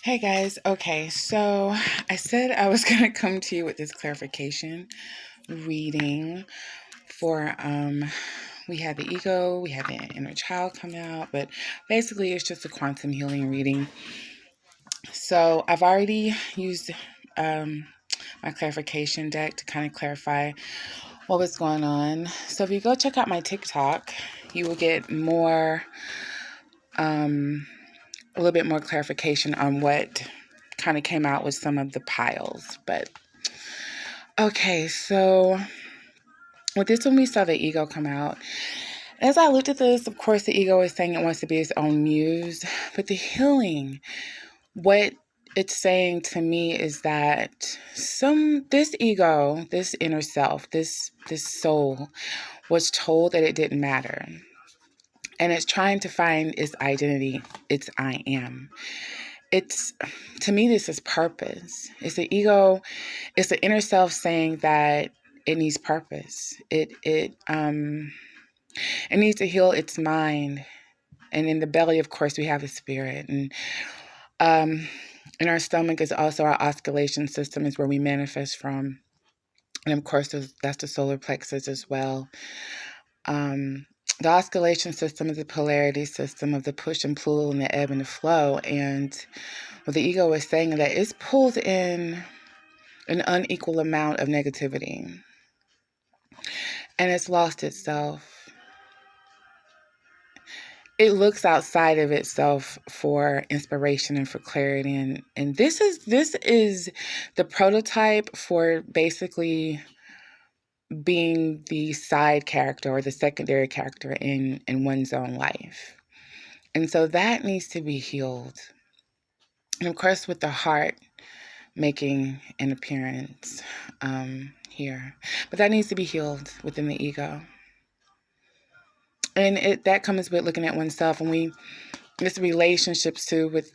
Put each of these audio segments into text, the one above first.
Hey guys, okay, so I said I was going to come to you with this clarification reading for we had the ego, we had the inner child come out, but basically it's just a quantum healing reading. So I've already used my clarification deck to kind of clarify what was going on. So if you go check out my TikTok, you will get a little bit more clarification on what kind of came out with some of the piles. But okay, so with this one, we saw the ego come out. As I looked at this, of course, the ego is saying it wants to be its own muse, but the healing, what it's saying to me is that this ego, this inner self, this soul was told that it didn't matter. And it's trying to find its identity, its I am. It's, to me, this is purpose. It's the ego, it's the inner self saying that it needs purpose. It needs to heal its mind. And in the belly, of course, we have the spirit. And in our stomach is also our oscillation system, is where we manifest from. And of course, that's the solar plexus as well. The oscillation system is the polarity system of the push and pull and the ebb and the flow. And what the ego is saying is that it's pulled in an unequal amount of negativity. And it's lost itself. It looks outside of itself for inspiration and for clarity. And this is the prototype for basically being the side character or the secondary character in one's own life. And so that needs to be healed. And of course, with the heart making an appearance here. But that needs to be healed within the ego. And that comes with looking at oneself. And it's relationships too, with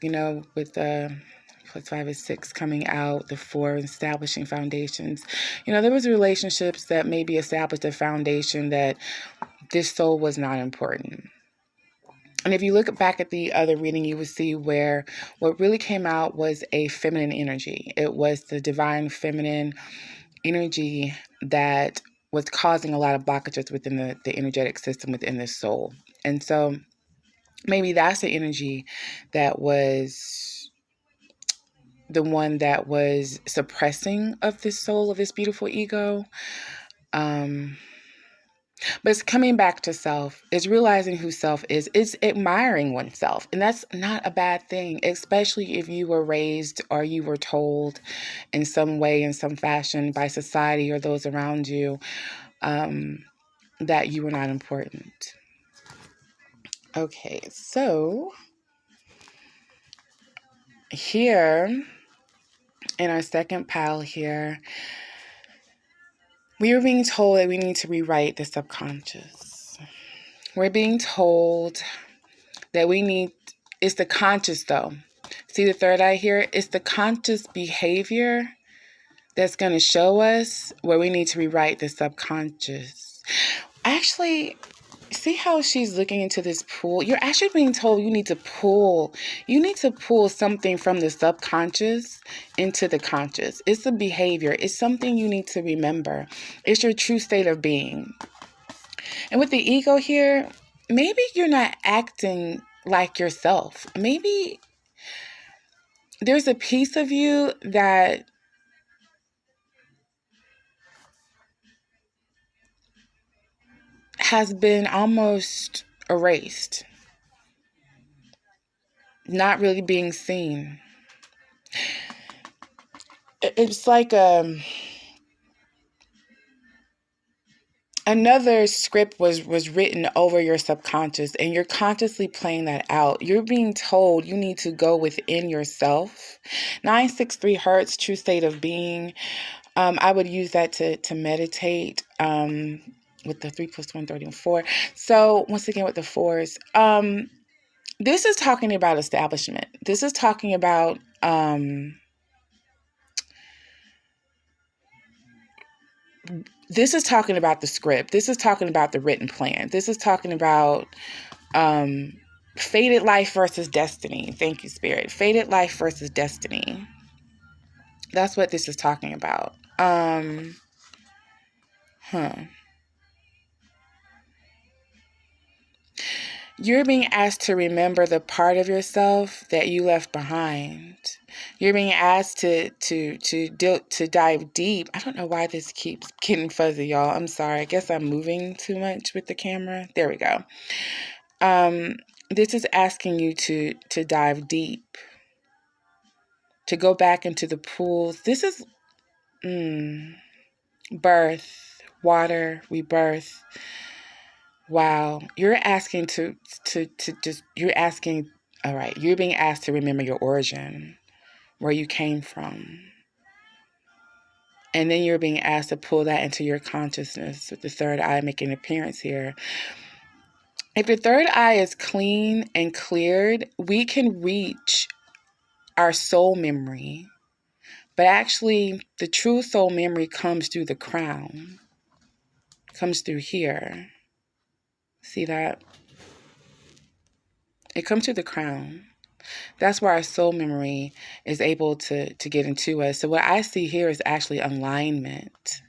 plus 5 is 6 coming out, the 4 establishing foundations. There was relationships that maybe established a foundation that this soul was not important. And if you look back at the other reading, you would see where what really came out was a feminine energy. It was the divine feminine energy that was causing a lot of blockages within the energetic system within the soul. And so maybe that's the energy that was the one that was suppressing of this soul, of this beautiful ego. But it's coming back to self. It's realizing who self is. It's admiring oneself. And that's not a bad thing, especially if you were raised or you were told in some way, in some fashion by society or those around you that you were not important. Okay, so here in our second pile here, we are being told that we need to rewrite the subconscious. We're being told that it's the conscious though. See the third eye here? It's the conscious behavior that's going to show us where we need to rewrite the subconscious. Actually, see how she's looking into this pool? You're actually being told you need to pull something from the subconscious into the conscious. It's a behavior. It's something you need to remember. It's your true state of being. And with the ego here, maybe you're not acting like yourself. Maybe there's a piece of you that has been almost erased, not really being seen. It's like another script was written over your subconscious, and you're consciously playing that out. You're being told you need to go within yourself. 963 hertz, true state of being. I would use that to meditate with the 3 + 1, 30, and 4. So once again, with the 4s, this is talking about establishment. This is talking about the script. This is talking about the written plan. This is talking about Fated life versus destiny. Thank you, Spirit. Fated life versus destiny. That's what this is talking about. You're being asked to remember the part of yourself that you left behind. You're being asked to dive deep. I don't know why this keeps getting fuzzy, y'all. I'm sorry. I guess I'm moving too much with the camera. There we go. This is asking you to dive deep, to go back into the pools. This is birth, water, rebirth. Wow, you're asking to just, you're asking, all right, you're being asked to remember your origin, where you came from. And then you're being asked to pull that into your consciousness with the third eye making an appearance here. If the third eye is clean and cleared, we can reach our soul memory. But actually, the true soul memory comes through the crown, comes through here. See that? It comes through the crown. That's where our soul memory is able to get into us. So what I see here is actually alignment.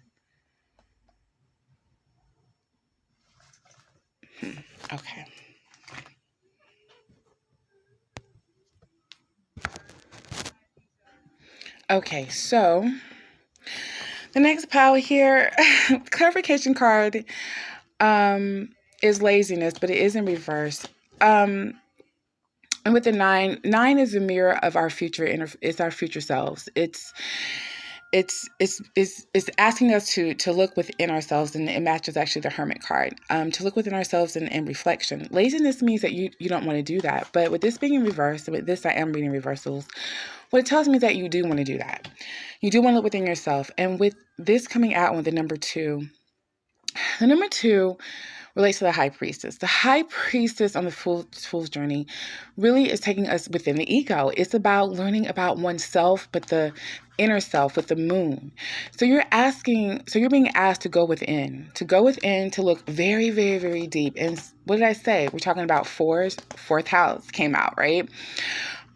Okay. Okay, so the next pile here, clarification card, is laziness, but it is in reverse. And with the nine is a mirror of our future. It's our future selves. It's asking us to look within ourselves, and it matches actually the Hermit card. To look within ourselves in reflection. Laziness means that you don't want to do that. But with this being in reverse, with this I am reading reversals. What it tells me is that you do want to do that. You do want to look within yourself. And with this coming out with the number 2, the number 2 relates to the high priestess. The high priestess on the fool's journey really is taking us within the ego. It's about learning about oneself, but the inner self with the moon. So you're being asked to go within, to look very, very, very deep. And what did I say? We're talking about fourth house came out, right?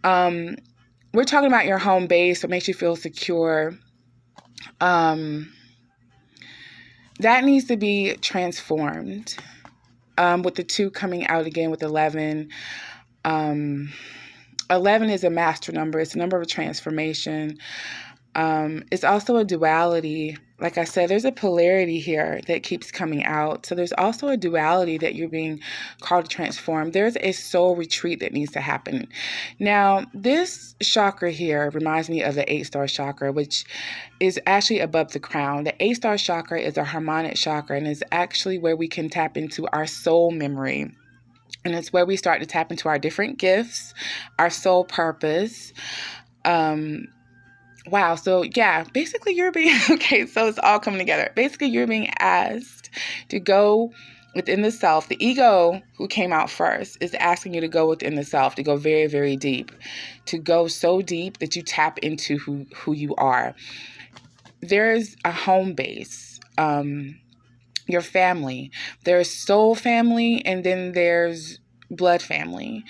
We're talking about your home base, what makes you feel secure. That needs to be transformed. With the 2 coming out again with 11. 11 is a master number. It's a number of transformation. It's also a duality. Like I said, there's a polarity here that keeps coming out. So there's also a duality that you're being called to transform. There's a soul retreat that needs to happen. Now, this chakra here reminds me of the 8-star chakra, which is actually above the crown. The 8-star chakra is a harmonic chakra, and is actually where we can tap into our soul memory. And it's where we start to tap into our different gifts, our soul purpose. Wow. So yeah, basically you're being, okay, so it's all coming together. Basically you're being asked to go within the self. The ego, who came out first, is asking you to go within the self, to go very, very deep, to go so deep that you tap into who you are. There's a home base, your family. There's soul family, and then there's blood family.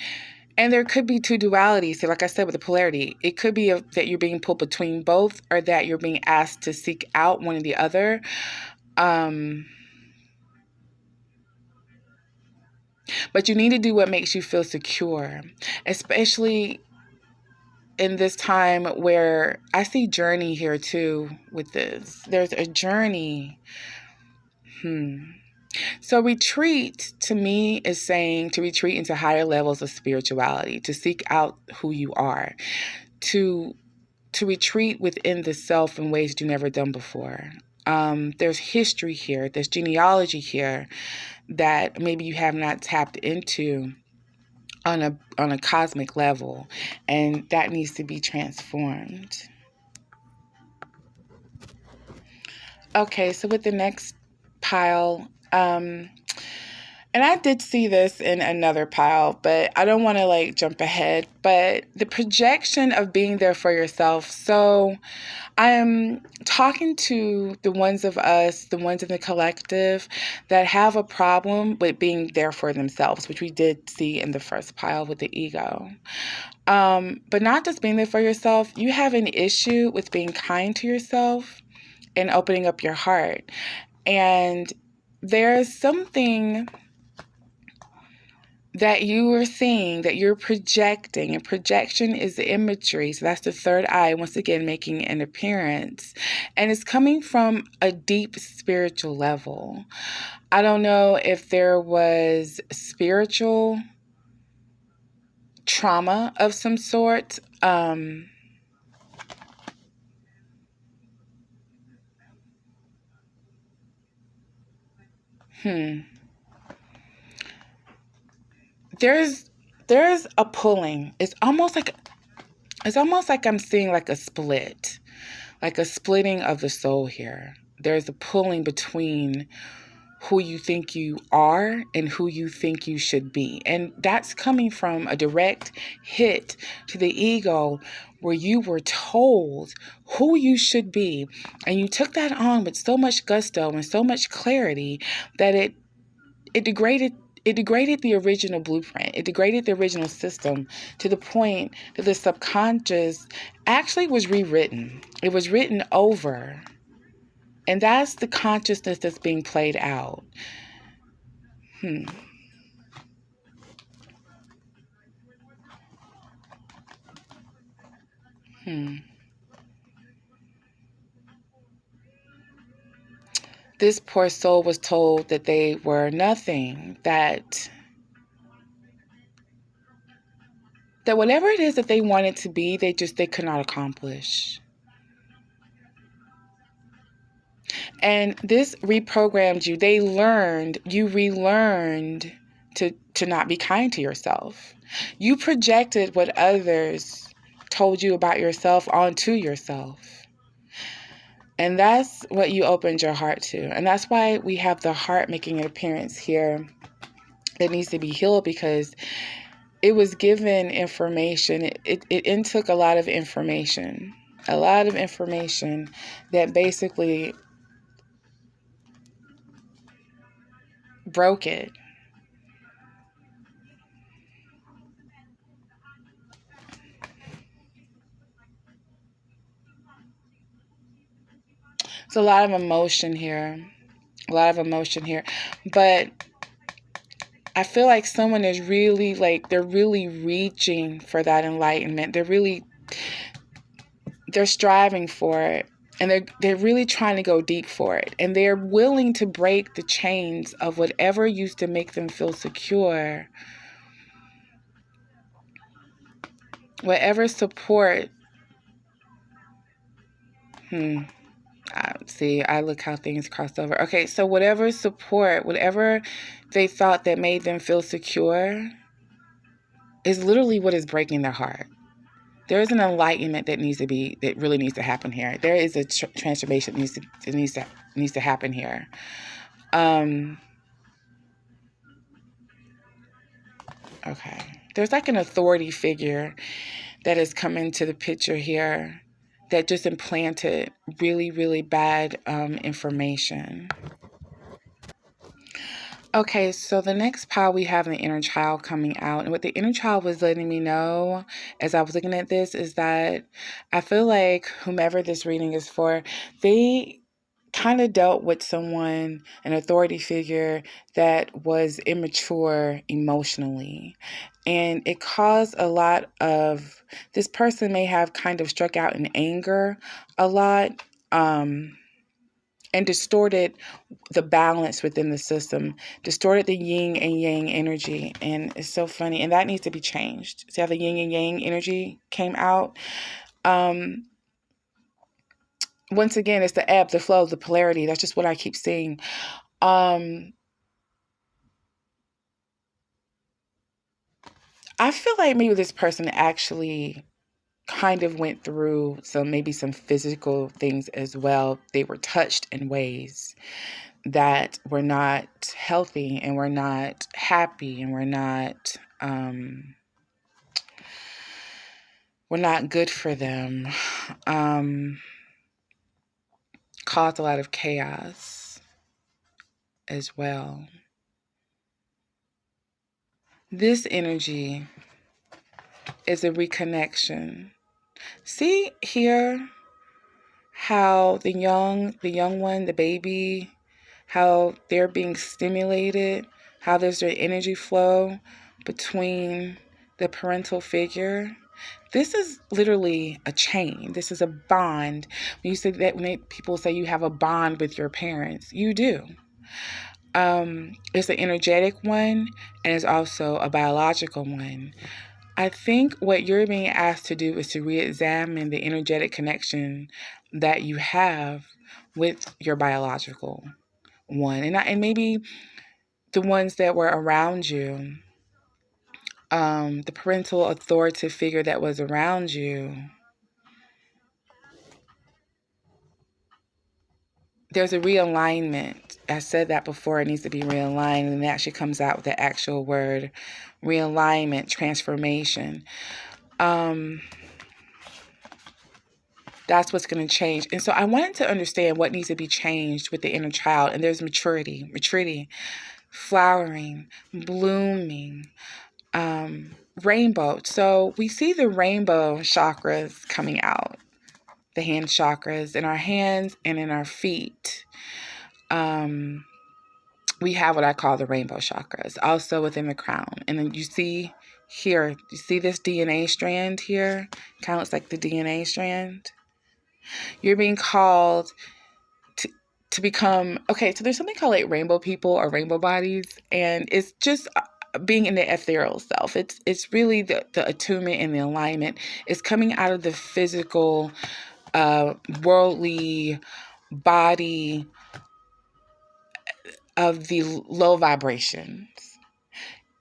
And there could be 2 dualities. So like I said, with the polarity, it could be that you're being pulled between both, or that you're being asked to seek out one or the other. But you need to do what makes you feel secure, especially in this time where I see journey here too with this. There's a journey. So retreat to me is saying to retreat into higher levels of spirituality, to seek out who you are, to retreat within the self in ways you never done before. There's history here, there's genealogy here that maybe you have not tapped into on a cosmic level, and that needs to be transformed. Okay, so with the next pile, And I did see this in another pile, but I don't want to like jump ahead. But the projection of being there for yourself. So I'm talking to the ones of us, the ones in the collective that have a problem with being there for themselves, which we did see in the first pile with the ego. But not just being there for yourself, you have an issue with being kind to yourself and opening up your heart. And there's something that you are seeing, that you're projecting, and projection is the imagery. So that's the third eye, once again, making an appearance. And it's coming from a deep spiritual level. I don't know if there was spiritual trauma of some sort. There's a pulling. It's almost like I'm seeing like a split, like a splitting of the soul here. There's a pulling between who you think you are and who you think you should be. And that's coming from a direct hit to the ego where you were told who you should be. And you took that on with so much gusto and so much clarity that it degraded the original blueprint. It degraded the original system to the point that the subconscious actually was rewritten. It was written over. And that's the consciousness that's being played out. Hmm. Hmm. This poor soul was told that they were nothing, that whatever it is that they wanted to be, they could not accomplish. And this reprogrammed you. You relearned to not be kind to yourself. You projected what others told you about yourself onto yourself. And that's what you opened your heart to. And that's why we have the heart making an appearance here that needs to be healed, because it was given information. It intook a lot of information that basically broke it. It's a lot of emotion here. But I feel like someone is really they're really reaching for that enlightenment. They're striving for it. And they're really trying to go deep for it. And they're willing to break the chains of whatever used to make them feel secure. Whatever support. I look how things crossed over. Okay, so whatever support, whatever they thought that made them feel secure is literally what is breaking their heart. There is an enlightenment that really needs to happen here. There is a transformation that needs to happen here. Okay. There's like an authority figure that has come into the picture here that just implanted really, really bad information. Okay, so the next pile we have the inner child coming out. And what the inner child was letting me know as I was looking at this is that I feel like whomever this reading is for, they kind of dealt with someone, an authority figure that was immature emotionally. And it caused a lot of, this person may have kind of struck out in anger a lot, and distorted the balance within the system, distorted the yin and yang energy. And it's so funny. And that needs to be changed. See how the yin and yang energy came out? Once again, it's the ebb, the flow, the polarity. That's just what I keep seeing. I feel like maybe this person actually kind of went through some physical things as well. They were touched in ways that we're not healthy and we're not happy and we're not good for them, cause a lot of chaos as well. This energy is a reconnection. See here how the young one, the baby, how they're being stimulated, how there's an energy flow between the parental figure. This is literally a chain. This is a bond. When you say that, when people say you have a bond with your parents, you do. It's an energetic one, and it's also a biological one. I think what you're being asked to do is to re-examine the energetic connection that you have with your biological one, and maybe the ones that were around you, the parental authoritative figure that was around you. There's a realignment. I said that before. It needs to be realigned, and it actually comes out with the actual word realignment, transformation. That's what's going to change. And so I wanted to understand what needs to be changed with the inner child. And there's maturity, flowering, blooming, rainbow. So we see the rainbow chakras coming out, the hand chakras in our hands and in our feet. We have what I call the rainbow chakras, also within the crown. And then you see here, you see this DNA strand here? Kind of looks like the DNA strand. You're being called to become, okay, so there's something called like rainbow people or rainbow bodies, and it's just being in the ethereal self. It's really the attunement and the alignment. It's coming out of the physical, worldly body of the low vibrations.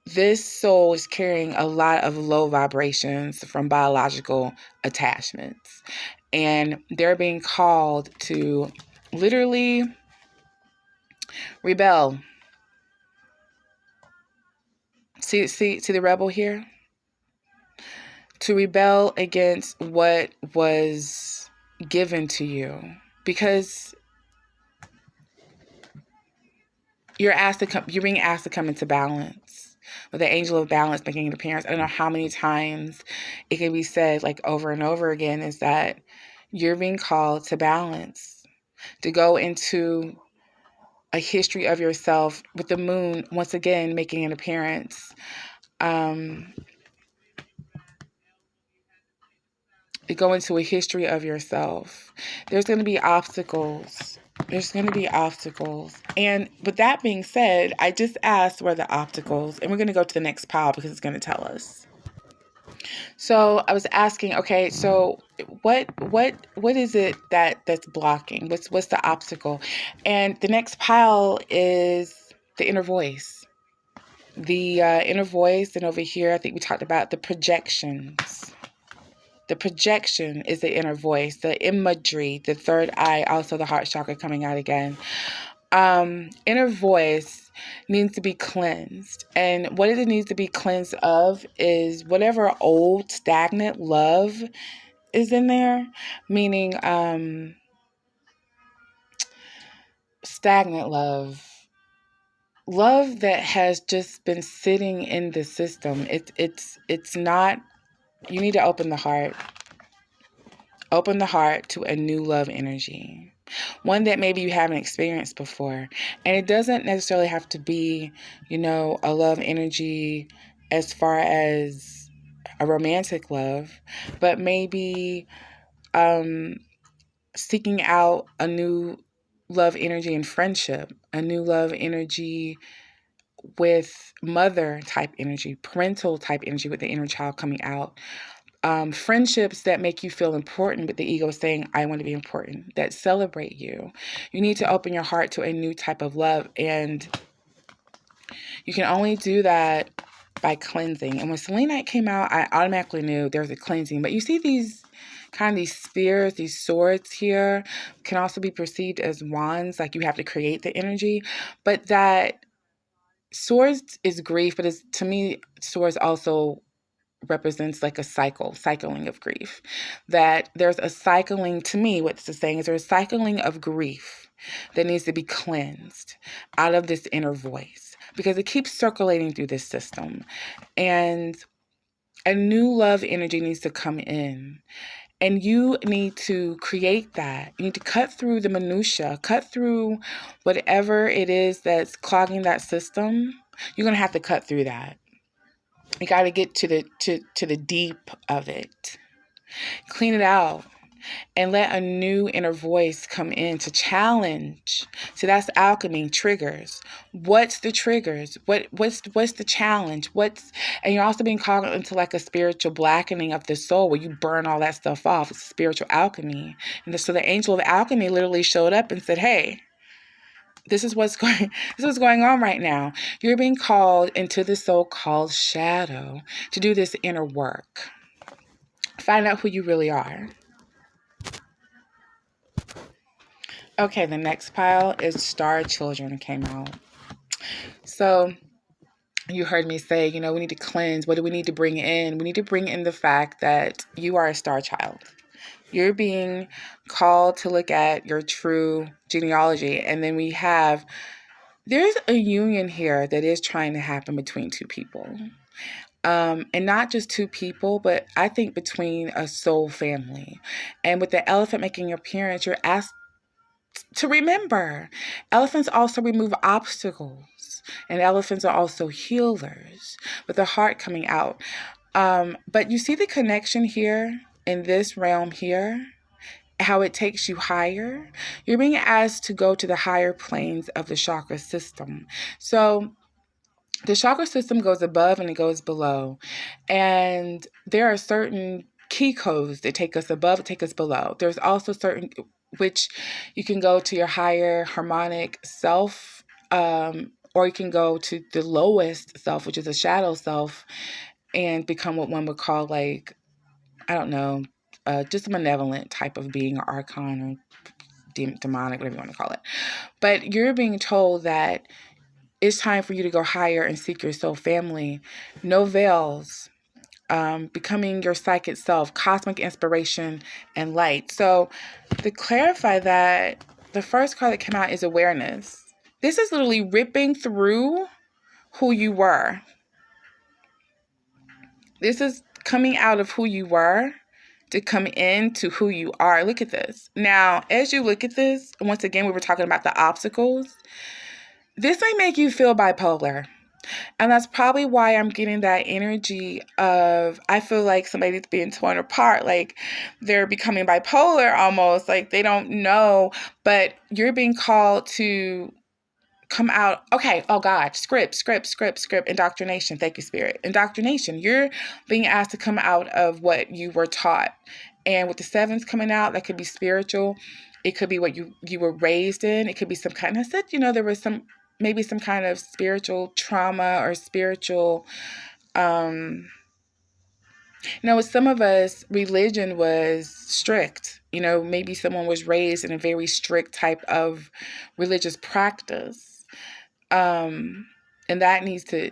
This soul is carrying a lot of low vibrations from biological attachments. And they're being called to literally rebel. See the rebel here? To rebel against what was given to you. Because you're being asked to come into balance. With the angel of balance making an appearance. I don't know how many times it can be said, like over and over again, is that you're being called to balance, to go into a history of yourself with the moon once again making an appearance. To go into a history of yourself. There's going to be obstacles. And with that being said, I just asked where the obstacles, and we're going to go to the next pile because it's going to tell us. So I was asking, okay, so what is it that's blocking? What's the obstacle? And the next pile is the inner voice. The inner voice, and over here, I think we talked about the projections. The projection is the inner voice, the imagery, the third eye, also the heart chakra coming out again. Inner voice needs to be cleansed. And what it needs to be cleansed of is whatever old stagnant love is in there, meaning stagnant love that has just been sitting in the system. It's not. You need to open the heart. Open the heart to a new love energy. One that maybe you haven't experienced before. And it doesn't necessarily have to be, a love energy as far as a romantic love, but maybe seeking out a new love energy in friendship, a new love energy with mother type energy, parental type energy with the inner child coming out. Friendships that make you feel important, but the ego is saying, I want to be important, that celebrate you. You need to open your heart to a new type of love. And you can only do that by cleansing. And when selenite came out, I automatically knew there was a cleansing. But you see these these spears, these swords here can also be perceived as wands, like you have to create the energy. But that swords is grief, but it's, to me, swords also represents like a cycling of grief. That there's a cycling, to me, what this is saying is there's a cycling of grief that needs to be cleansed out of this inner voice because it keeps circulating through this system. And a new love energy needs to come in. And you need to create that. You need to cut through the minutia, cut through whatever it is that's clogging that system. You're going to have to cut through that. You got to get to the deep of it. Clean it out and let a new inner voice come in to challenge. So that's alchemy, triggers. What's the triggers? What's the challenge? And you're also being called into like a spiritual blackening of the soul where you burn all that stuff off. It's spiritual alchemy. And so the angel of alchemy literally showed up and said, hey, this is what's going on right now. You're being called into the so-called shadow to do this inner work. Find out who you really are. Okay, the next pile is Star Children came out. So you heard me say, we need to cleanse. What do we need to bring in? We need to bring in the fact that you are a star child. You're being called to look at your true genealogy. And then there's a union here that is trying to happen between two people. And not just two people, but I think between a soul family. And with the elephant making an appearance, you're asked to remember, elephants also remove obstacles, and elephants are also healers, with the heart coming out. But you see the connection here in this realm here, how it takes you higher. You're being asked to go to the higher planes of the chakra system. So the chakra system goes above and it goes below. And there are certain key codes that take us above, take us below. There's also certain, which you can go to your higher harmonic self, or you can go to the lowest self, which is a shadow self, and become what one would call like, I don't know, just a malevolent type of being or archon or demonic, whatever you want to call it. But you're being told that it's time for you to go higher and seek your soul family. No veils. Becoming your psychic self, cosmic inspiration, and light. So to clarify that, the first card that came out is awareness. This is literally ripping through who you were. This is coming out of who you were to come into who you are. Look at this. Now, as you look at this, once again, we were talking about the obstacles. This may make you feel bipolar. And that's probably why I'm getting that energy of, I feel like somebody's being torn apart, like they're becoming bipolar almost, like they don't know, but you're being called to come out. Okay, oh God, script, indoctrination. Thank you, Spirit. Indoctrination. You're being asked to come out of what you were taught. And with the sevens coming out, that could be spiritual. It could be what you were raised in. It could be some kind. I said, there was maybe some kind of spiritual trauma or spiritual, with some of us, religion was strict. Maybe someone was raised in a very strict type of religious practice. And that needs to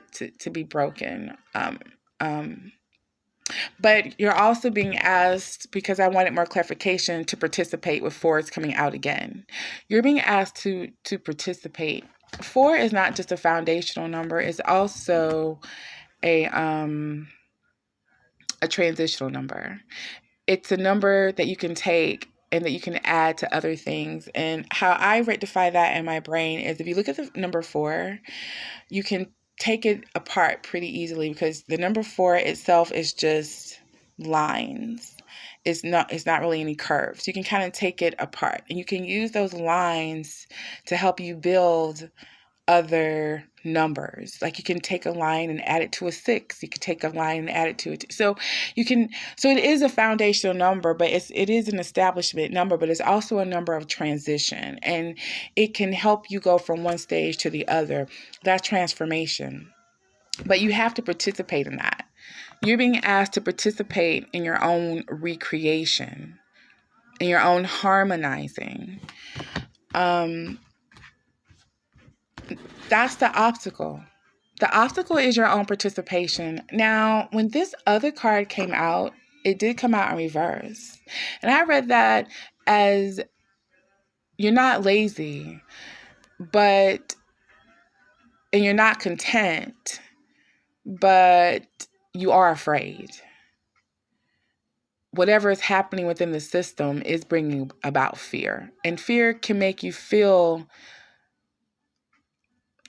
be broken. But you're also being asked, because I wanted more clarification, to participate with fours coming out again. You're being asked to participate. 4 is not just a foundational number. It's also a transitional number. It's a number that you can take and that you can add to other things. And how I rectify that in my brain is if you look at the number 4, you can take it apart pretty easily because the number 4 itself is just lines. It's not really any curves. You can kind of take it apart and you can use those lines to help you build other numbers. Like you can take a line and add it to a 6. You could take a line and add it to it. So it is a foundational number, but it is an establishment number, but it's also a number of transition, and it can help you go from one stage to the other. That's transformation. But you have to participate in that. You're being asked to participate in your own recreation, in your own harmonizing. That's the obstacle. The obstacle is your own participation. Now, when this other card came out, it did come out in reverse. And I read that as you're not lazy, and you're not content, but you are afraid. Whatever is happening within the system is bringing about fear. And fear can make you feel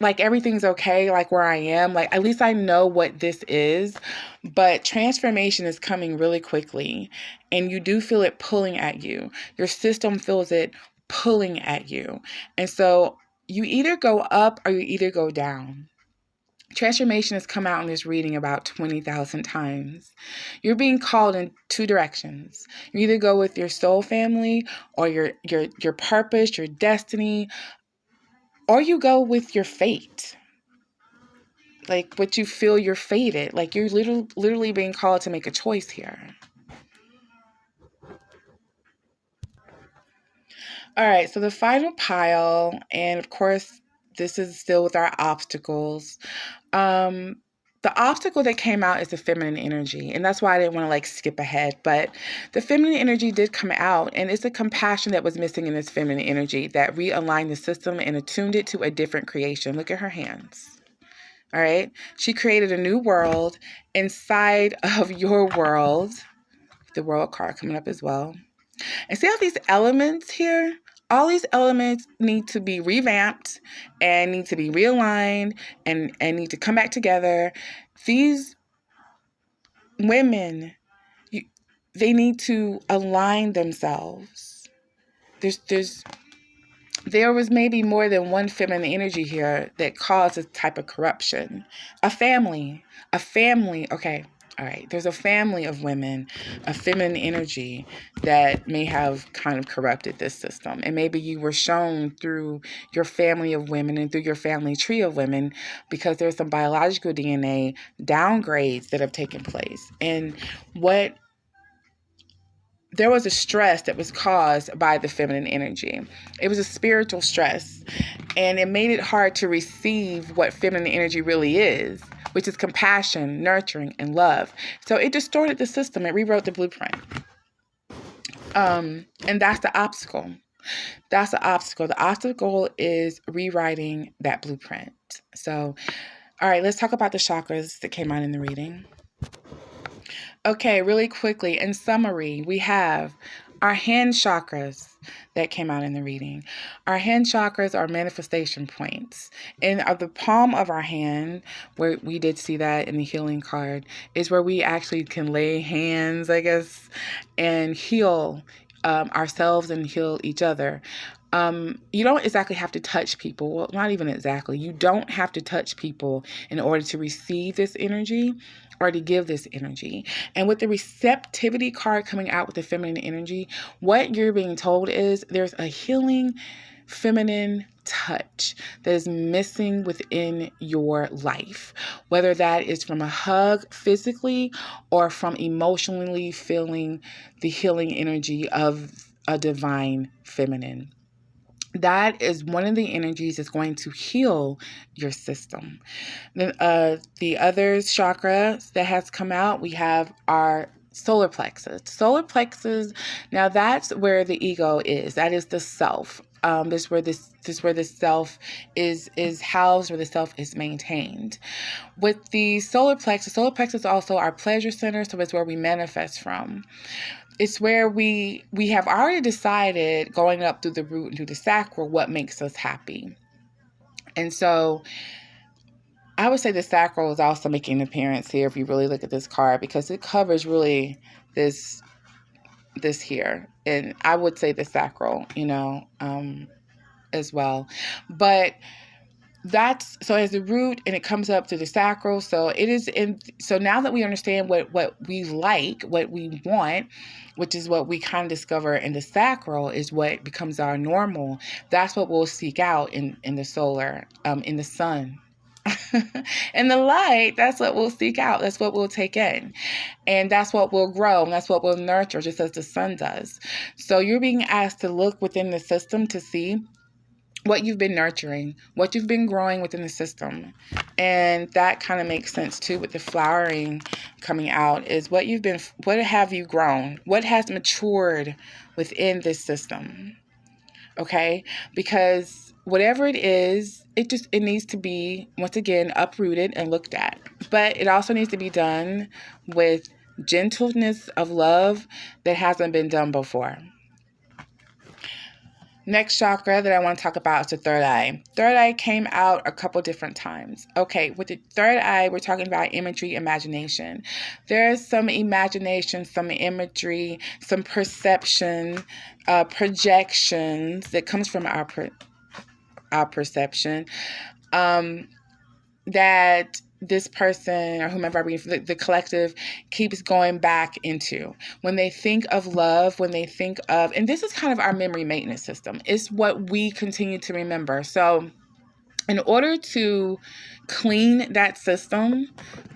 like everything's okay, like where I am. Like, at least I know what this is. But transformation is coming really quickly. And you do feel it pulling at you. Your system feels it pulling at you. And so you either go up or you either go down. Transformation has come out in this reading about 20,000 times. You're being called in two directions. You either go with your soul family or your purpose, your destiny, or you go with your fate. Like what you feel you're fated. Like you're literally being called to make a choice here. All right, so the final pile, and of course, this is still with our obstacles. The obstacle that came out is the feminine energy, and that's why I didn't want to skip ahead. But the feminine energy did come out, and it's the compassion that was missing in this feminine energy that realigned the system and attuned it to a different creation. Look at her hands. All right, she created a new world inside of your world. The world card coming up as well. And see all these elements here? All these elements need to be revamped and need to be realigned and need to come back together. These women, they need to align themselves. There was maybe more than one feminine energy here that caused this type of corruption. A family, okay. All right, there's a family of women, a feminine energy that may have kind of corrupted this system. And maybe you were shown through your family of women and through your family tree of women because there's some biological DNA downgrades that have taken place. And there was a stress that was caused by the feminine energy. It was a spiritual stress, and it made it hard to receive what feminine energy really is, which is compassion, nurturing, and love. So it distorted the system. It rewrote the blueprint. And that's the obstacle. That's the obstacle. The obstacle is rewriting that blueprint. So, all right, let's talk about the chakras that came out in the reading. Okay, really quickly, in summary, we have our hand chakras that came out in the reading. Our hand chakras are manifestation points. In the palm of our hand, where we did see that in the healing card, is where we actually can lay hands, I guess, and heal ourselves and heal each other. You don't exactly have to touch people. Well, not even exactly. You don't have to touch people in order to receive this energy or to give this energy. And with the receptivity card coming out with the feminine energy, what you're being told is there's a healing feminine touch that is missing within your life, whether that is from a hug physically or from emotionally feeling the healing energy of a divine feminine. That is one of the energies that's going to heal your system. Then the other chakra that has come out, we have our solar plexus. Solar plexus, now that's where the ego is. That is the self. This is where the self is housed, where the self is maintained. With the solar plexus is also our pleasure center, so it's where we manifest from. It's where we have already decided, going up through the root and through the sacral, what makes us happy. And so I would say the sacral is also making an appearance here if you really look at this card, because it covers really this here. And I would say the sacral, as well. But that's so as the root, and it comes up to the sacral. So it is so now that we understand what we like, what we want, which is what we kind of discover in the sacral is what becomes our normal. That's what we'll seek out in the solar, in the sun. And the light, that's what we'll seek out. That's what we'll take in. And that's what will grow. And that's what will nurture, just as the sun does. So you're being asked to look within the system to see what you've been nurturing, what you've been growing within the system. And that kind of makes sense too with the flowering coming out, is what have you grown? What has matured within this system? Okay? Because whatever it is, it needs to be, once again, uprooted and looked at. But it also needs to be done with gentleness of love that hasn't been done before. Next chakra that I want to talk about is the third eye. Third eye came out a couple different times. Okay, with the third eye, we're talking about imagery, imagination. There's some imagination, some imagery, some perception, projections that comes from our perception, that this person or whomever the collective keeps going back into. When they think of love, when they think of, and this is kind of our memory maintenance system. It's what we continue to remember. So in order to clean that system,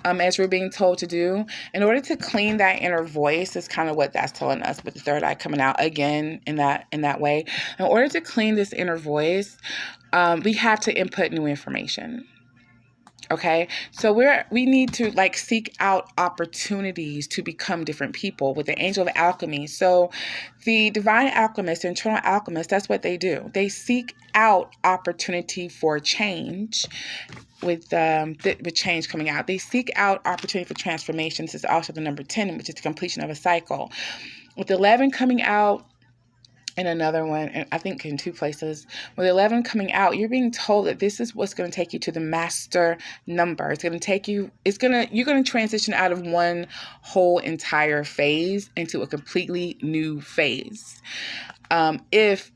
as we're being told to do, in order to clean that inner voice, is kind of what that's telling us with the third eye coming out again in that way. In order to clean this inner voice, we have to input new information. Okay, so we need to seek out opportunities to become different people with the angel of alchemy. So the divine alchemist, the internal alchemist, that's what they do. They seek out opportunity for change with change coming out. They seek out opportunity for transformation. This is also the number 10, which is the completion of a cycle. With 11 coming out, and another one, and I think in two places, with 11 coming out, you're being told that this is what's going to take you to the master number. It's going to take you, you're going to transition out of one whole entire phase into a completely new phase. If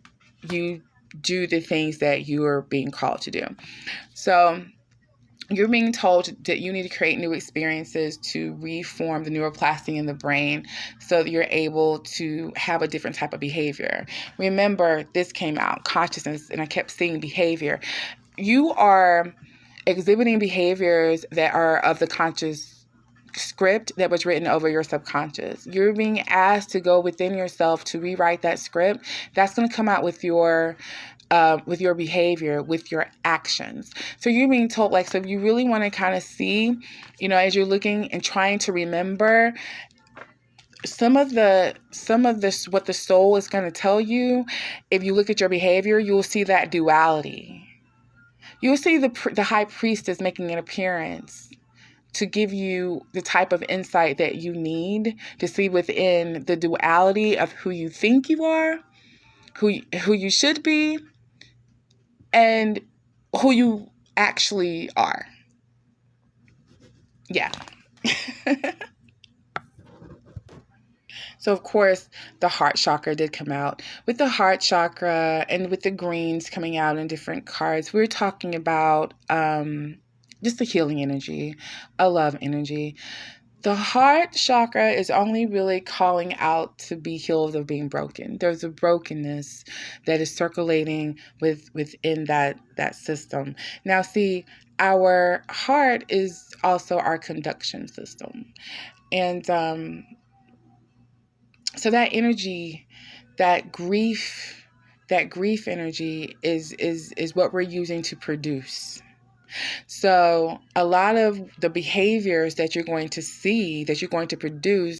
you do the things that you are being called to do. So you're being told that you need to create new experiences to reform the neuroplasticity in the brain so that you're able to have a different type of behavior. Remember, this came out, consciousness, and I kept seeing behavior. You are exhibiting behaviors that are of the conscious script that was written over your subconscious. You're being asked to go within yourself to rewrite that script. That's going to come out with your behavior, with your actions. So you're being told, so if you really want to kind of see, as you're looking and trying to remember some of this, what the soul is going to tell you, if you look at your behavior, you'll see that duality. You'll see the high priestess making an appearance to give you the type of insight that you need to see within the duality of who you think you are, who you should be, and who you actually are. Yeah. So, of course, the heart chakra did come out. With the heart chakra and with the greens coming out in different cards, we're talking about just a healing energy, a love energy. The heart chakra is only really calling out to be healed of being broken. There's a brokenness that is circulating within that system. Now, see, our heart is also our conduction system. And so that energy, that grief energy is what we're using to produce. So a lot of the behaviors that you're going to see, that you're going to produce,